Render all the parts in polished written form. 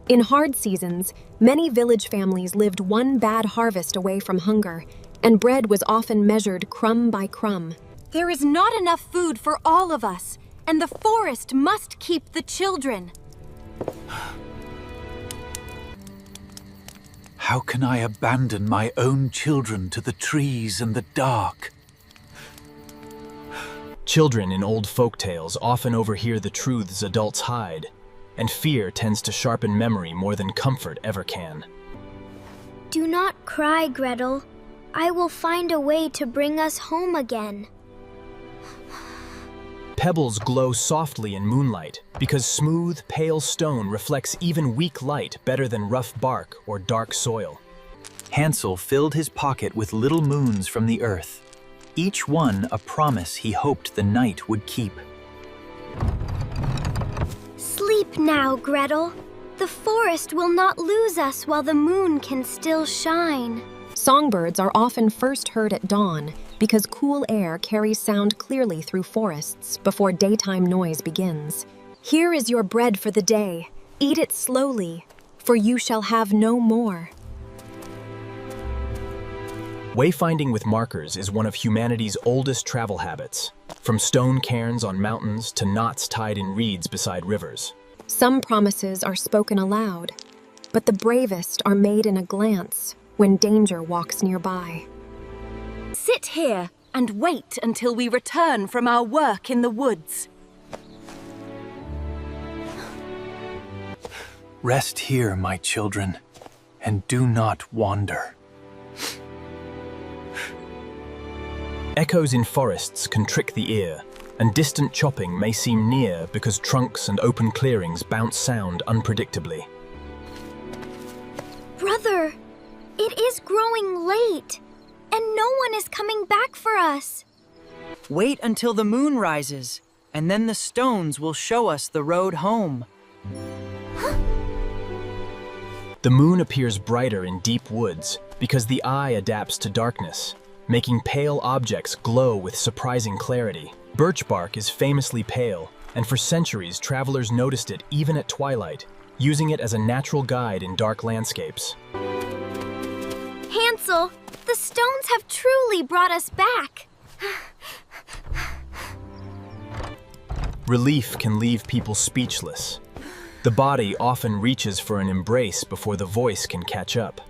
In hard seasons, many village families lived one bad harvest away from hunger, and bread was often measured crumb by crumb. There is not enough food for all of us, and the forest must keep the children. How can I abandon my own children to the trees and the dark? Children in old folk tales often overhear the truths adults hide, and fear tends to sharpen memory more than comfort ever can. Do not cry, Gretel. I will find a way to bring us home again. Pebbles glow softly in moonlight because smooth, pale stone reflects even weak light better than rough bark or dark soil. Hansel filled his pocket with little moons from the earth, each one a promise he hoped the night would keep. Sleep now, Gretel. The forest will not lose us while the moon can still shine. Songbirds are often first heard at dawn because cool air carries sound clearly through forests before daytime noise begins. Here is your bread for the day. Eat it slowly, for you shall have no more. Wayfinding with markers is one of humanity's oldest travel habits, from stone cairns on mountains to knots tied in reeds beside rivers. Some promises are spoken aloud, but the bravest are made in a glance when danger walks nearby. Sit here and wait until we return from our work in the woods. Rest here, my children, and do not wander. Echoes in forests can trick the ear, and distant chopping may seem near because trunks and open clearings bounce sound unpredictably. Brother, it is growing late, and no one is coming back for us. Wait until the moon rises, and then the stones will show us the road home. The moon appears brighter in deep woods because the eye adapts to darkness, making pale objects glow with surprising clarity. Birch bark is famously pale, and for centuries travelers noticed it even at twilight, using it as a natural guide in dark landscapes. Hansel, the stones have truly brought us back. Relief can leave people speechless. The body often reaches for an embrace before the voice can catch up.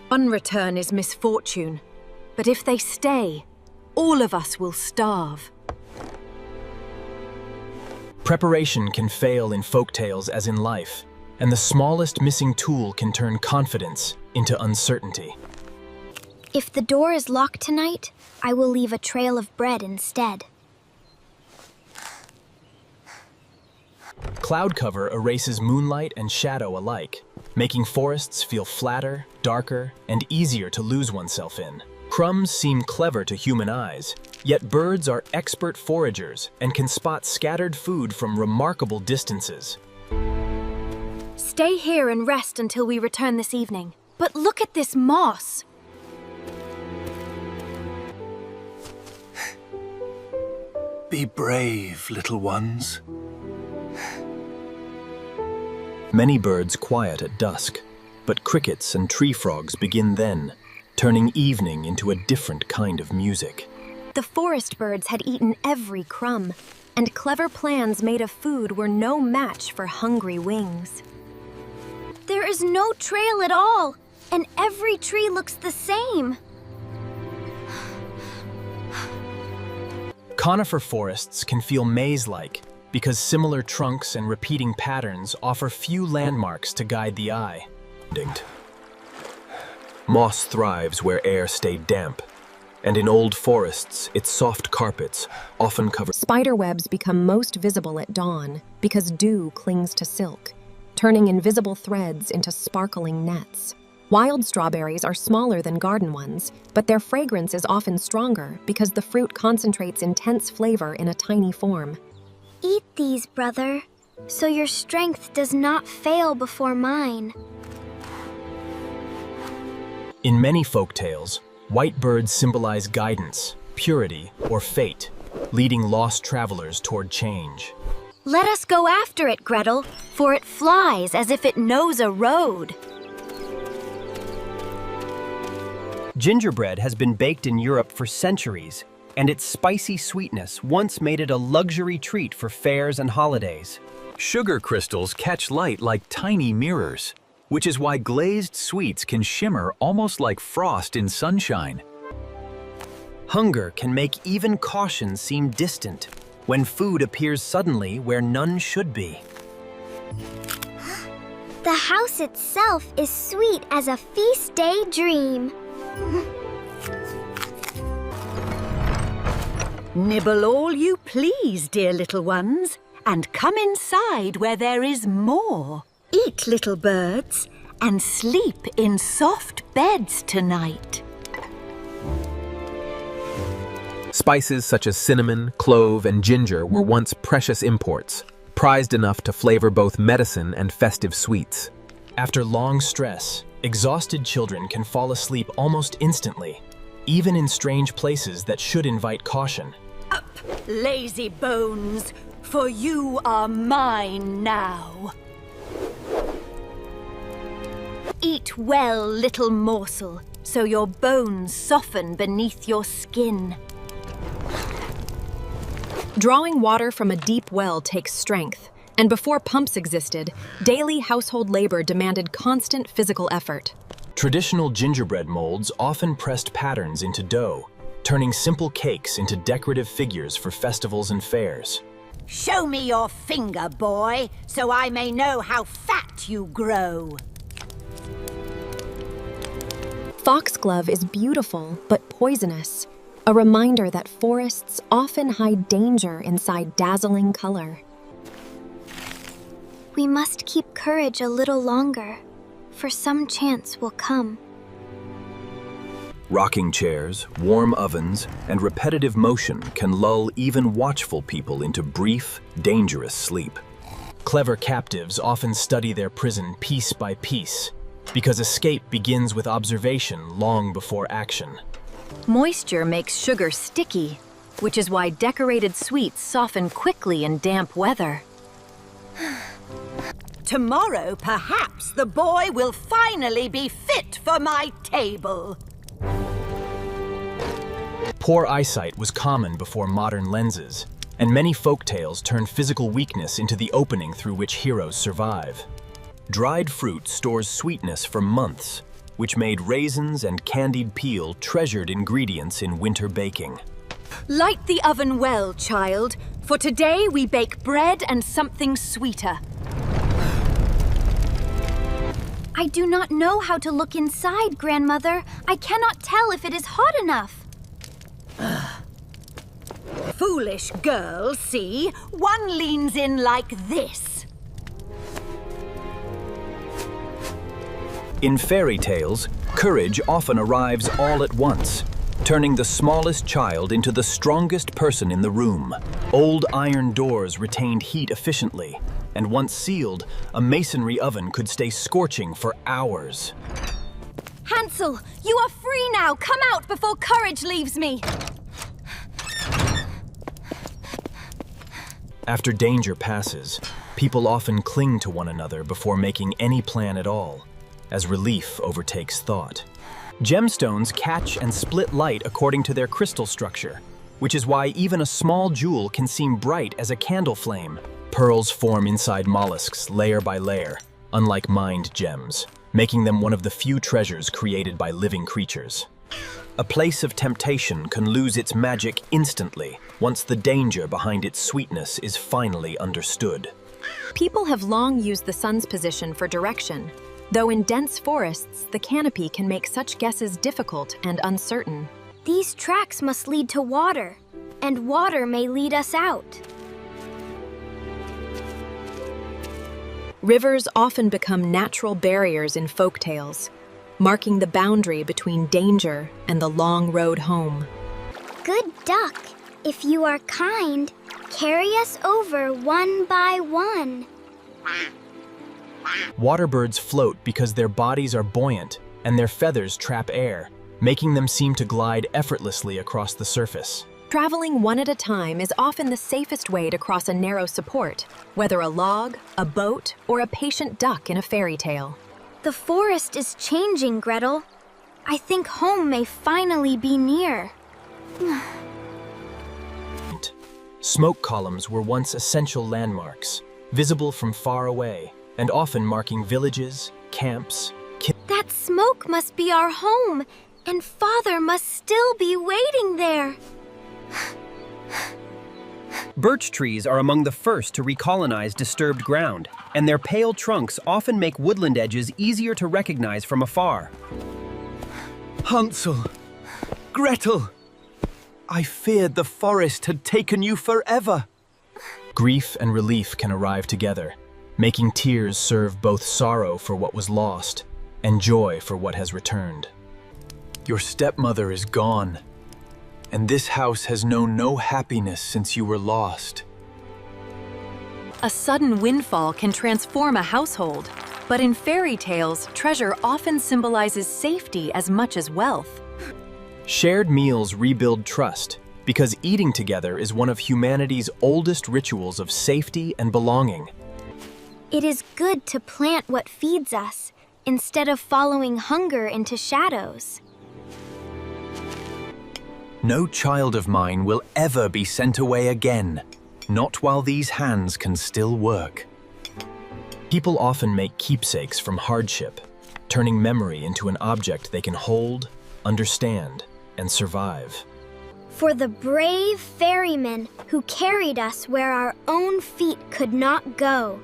One return is misfortune, but if they stay, all of us will starve. Preparation can fail in folktales as in life, and the smallest missing tool can turn confidence into uncertainty. If the door is locked tonight, I will leave a trail of bread instead. Cloud cover erases moonlight and shadow alike, making forests feel flatter, darker, and easier to lose oneself in. Crumbs seem clever to human eyes, yet birds are expert foragers and can spot scattered food from remarkable distances. Stay here and rest until we return this evening. But look at this moss. Be brave, little ones. Many birds quiet at dusk, but crickets and tree frogs begin then, turning evening into a different kind of music. The forest birds had eaten every crumb, and clever plans made of food were no match for hungry wings. There is no trail at all, and every tree looks the same. Conifer forests can feel maze-like because similar trunks and repeating patterns offer few landmarks to guide the eye. Moss thrives where air stayed damp, and in old forests, its soft carpets often cover. Spiderwebs become most visible at dawn because dew clings to silk, turning invisible threads into sparkling nets. Wild strawberries are smaller than garden ones, but their fragrance is often stronger because the fruit concentrates intense flavor in a tiny form. Eat these, brother, so your strength does not fail before mine. In many folktales, white birds symbolize guidance, purity, or fate, leading lost travelers toward change. Let us go after it, Gretel, for it flies as if it knows a road. Gingerbread has been baked in Europe for centuries, and its spicy sweetness once made it a luxury treat for fairs and holidays. Sugar crystals catch light like tiny mirrors, which is why glazed sweets can shimmer almost like frost in sunshine. Hunger can make even caution seem distant when food appears suddenly where none should be. The house itself is sweet as a feast day dream. Nibble all you please, dear little ones, and come inside where there is more. Eat, little birds, and sleep in soft beds tonight. Spices such as cinnamon, clove, and ginger were once precious imports, prized enough to flavor both medicine and festive sweets. After long stress, exhausted children can fall asleep almost instantly, even in strange places that should invite caution. Up, lazy bones, for you are mine now. Eat well, little morsel, so your bones soften beneath your skin. Drawing water from a deep well takes strength, and before pumps existed, daily household labor demanded constant physical effort. Traditional gingerbread molds often pressed patterns into dough, turning simple cakes into decorative figures for festivals and fairs. Show me your finger, boy, so I may know how fat you grow. Foxglove is beautiful but poisonous, a reminder that forests often hide danger inside dazzling color. We must keep courage a little longer, for some chance will come. Rocking chairs, warm ovens, and repetitive motion can lull even watchful people into brief, dangerous sleep. Clever captives often study their prison piece by piece, because escape begins with observation long before action. Moisture makes sugar sticky, which is why decorated sweets soften quickly in damp weather. Tomorrow, perhaps, the boy will finally be fit for my table. Poor eyesight was common before modern lenses, and many folktales turned physical weakness into the opening through which heroes survive. Dried fruit stores sweetness for months, which made raisins and candied peel treasured ingredients in winter baking. Light the oven well, child, for today we bake bread and something sweeter. I do not know how to look inside, Grandmother. I cannot tell if it is hot enough. Foolish girl, see? One leans in like this. In fairy tales, courage often arrives all at once, turning the smallest child into the strongest person in the room. Old iron doors retained heat efficiently, and once sealed, a masonry oven could stay scorching for hours. Hansel, you are free now! Come out before courage leaves me! After danger passes, people often cling to one another before making any plan at all, as relief overtakes thought. Gemstones catch and split light according to their crystal structure, which is why even a small jewel can seem bright as a candle flame. Pearls form inside mollusks layer by layer, unlike mined gems, making them one of the few treasures created by living creatures. A place of temptation can lose its magic instantly once the danger behind its sweetness is finally understood. People have long used the sun's position for direction, though in dense forests, the canopy can make such guesses difficult and uncertain. These tracks must lead to water, and water may lead us out. Rivers often become natural barriers in folktales, marking the boundary between danger and the long road home. Good duck, if you are kind, carry us over one by one. Waterbirds float because their bodies are buoyant and their feathers trap air, making them seem to glide effortlessly across the surface. Traveling one at a time is often the safest way to cross a narrow support, whether a log, a boat, or a patient duck in a fairy tale. The forest is changing, Gretel. I think home may finally be near. Smoke columns were once essential landmarks, visible from far away, and often marking villages, camps. That smoke must be our home, and Father must still be waiting there. Birch trees are among the first to recolonize disturbed ground, and their pale trunks often make woodland edges easier to recognize from afar. Hansel, Gretel, I feared the forest had taken you forever. Grief and relief can arrive together, making tears serve both sorrow for what was lost and joy for what has returned. Your stepmother is gone, and this house has known no happiness since you were lost. A sudden windfall can transform a household, but in fairy tales, treasure often symbolizes safety as much as wealth. Shared meals rebuild trust because eating together is one of humanity's oldest rituals of safety and belonging. It is good to plant what feeds us, instead of following hunger into shadows. No child of mine will ever be sent away again, not while these hands can still work. People often make keepsakes from hardship, turning memory into an object they can hold, understand, and survive. For the brave ferrymen who carried us where our own feet could not go.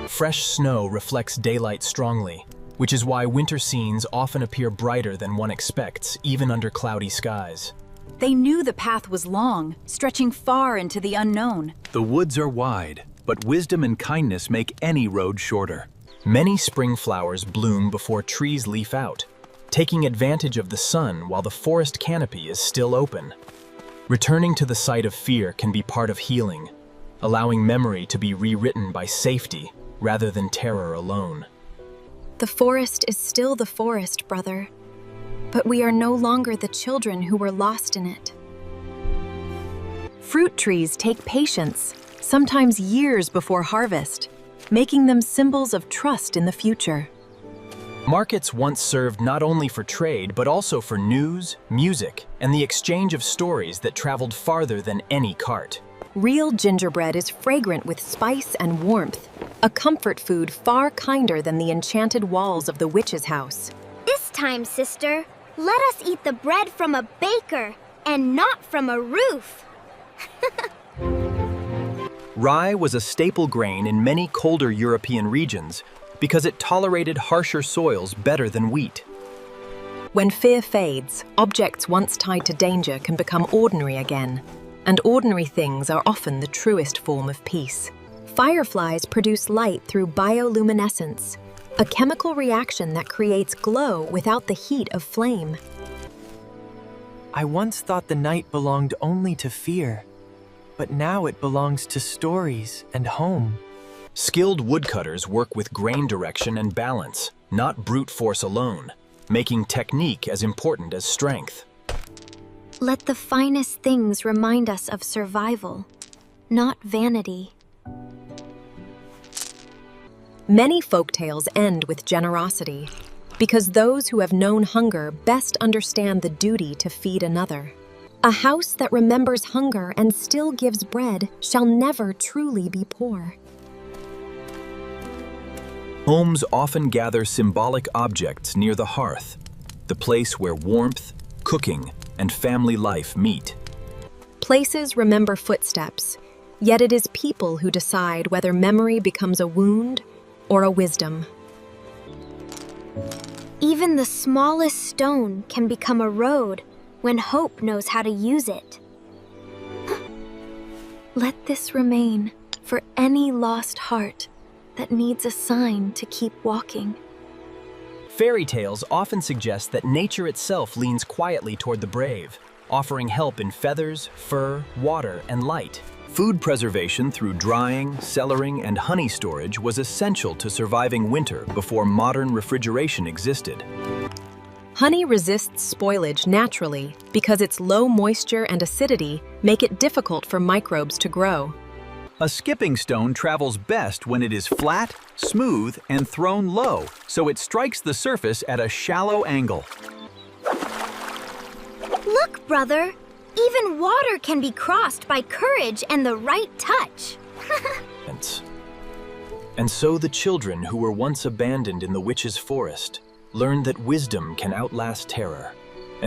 Fresh snow reflects daylight strongly, which is why winter scenes often appear brighter than one expects, even under cloudy skies. They knew the path was long, stretching far into the unknown. The woods are wide, but wisdom and kindness make any road shorter. Many spring flowers bloom before trees leaf out, taking advantage of the sun while the forest canopy is still open. Returning to the site of fear can be part of healing, allowing memory to be rewritten by safety rather than terror alone. The forest is still the forest, brother, but we are no longer the children who were lost in it. Fruit trees take patience, sometimes years before harvest, making them symbols of trust in the future. Markets once served not only for trade, but also for news, music, and the exchange of stories that traveled farther than any cart. Real gingerbread is fragrant with spice and warmth, a comfort food far kinder than the enchanted walls of the witch's house. This time, sister, let us eat the bread from a baker and not from a roof. Rye was a staple grain in many colder European regions because it tolerated harsher soils better than wheat. When fear fades, objects once tied to danger can become ordinary again, and ordinary things are often the truest form of peace. Fireflies produce light through bioluminescence, a chemical reaction that creates glow without the heat of flame. I once thought the night belonged only to fear, but now it belongs to stories and home. Skilled woodcutters work with grain direction and balance, not brute force alone, making technique as important as strength. Let the finest things remind us of survival, not vanity. Many folktales end with generosity, because those who have known hunger best understand the duty to feed another. A house that remembers hunger and still gives bread shall never truly be poor. Homes often gather symbolic objects near the hearth, the place where warmth, cooking, and family life meet. Places remember footsteps, yet it is people who decide whether memory becomes a wound or a wisdom. Even the smallest stone can become a road when hope knows how to use it. Let this remain for any lost heart that needs a sign to keep walking. Fairy tales often suggest that nature itself leans quietly toward the brave, offering help in feathers, fur, water, and light. Food preservation through drying, cellaring, and honey storage was essential to surviving winter before modern refrigeration existed. Honey resists spoilage naturally because its low moisture and acidity make it difficult for microbes to grow. A skipping stone travels best when it is flat, smooth, and thrown low, so it strikes the surface at a shallow angle. Look, brother! Even water can be crossed by courage and the right touch. And so the children who were once abandoned in the witch's forest learned that wisdom can outlast terror.